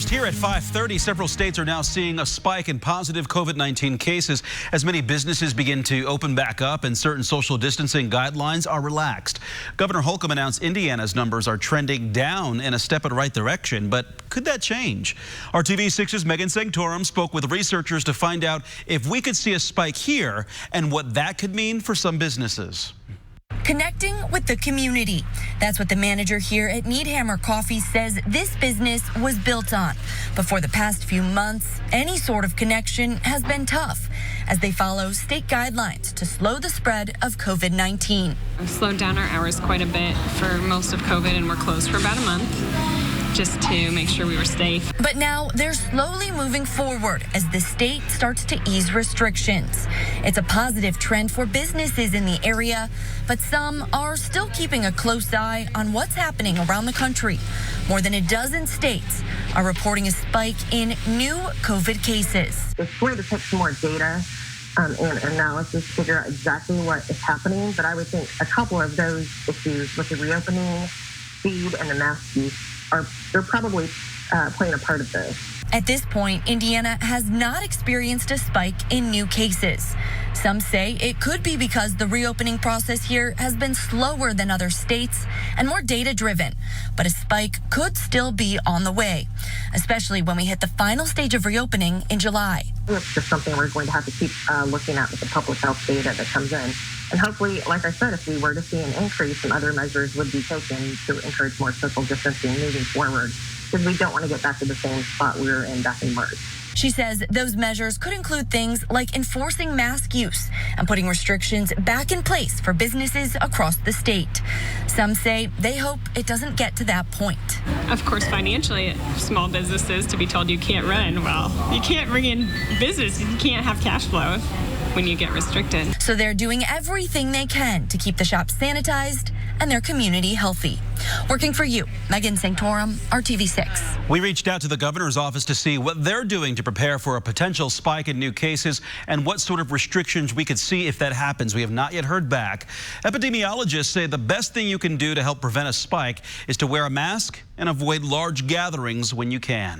First, here at 5:30, several states are now seeing a spike in positive COVID-19 cases as many businesses begin to open back up and certain social distancing guidelines are relaxed. Governor Holcomb announced Indiana's numbers are trending down in a step in the right direction, but could that change? Our TV6's Megan Sanctorum spoke with researchers to find out if we could see a spike here and what that could mean for some businesses. Connecting with the community. That's what the manager here at Needhammer Coffee says this business was built on. But for the past few months, any sort of connection has been tough as they follow state guidelines to slow the spread of COVID-19. We've slowed down our hours quite a bit for most of COVID, and we're closed for about a month just to make sure we were safe. But now they're slowly moving forward as the state starts to ease restrictions. It's a positive trend for businesses in the area, but some are still keeping a close eye on what's happening around the country. More than a dozen states are reporting a spike in new COVID cases. It's going to take some more data and analysis to figure out exactly what is happening, but I would think a couple of those issues with the reopening, speed, and the mask use they're probably playing a part of this. At this point, Indiana has not experienced a spike in new cases. Some say it could be because the reopening process here has been slower than other states and more data-driven. But a spike could still be on the way, especially when we hit the final stage of reopening in July. It's just something we're going to have to keep looking at with the public health data that comes in. And hopefully, like I said, if we were to see an increase, and other measures would be taken to encourage more social distancing moving forward, because we don't want to get back to the same spot we were in back in March. She says those measures could include things like enforcing mask use and putting restrictions back in place for businesses across the state. Some say they hope it doesn't get to that point. Of course, financially, small businesses to be told you can't run, well, you can't bring in business, you can't have cash flow when you get restricted. So they're doing everything they can to keep the shops sanitized and their community healthy. Working for you, Megan Sanctorum, RTV6. We reached out to the governor's office to see what they're doing to prepare for a potential spike in new cases and what sort of restrictions we could see if that happens. We have not yet heard back. Epidemiologists say the best thing you can do to help prevent a spike is to wear a mask and avoid large gatherings when you can.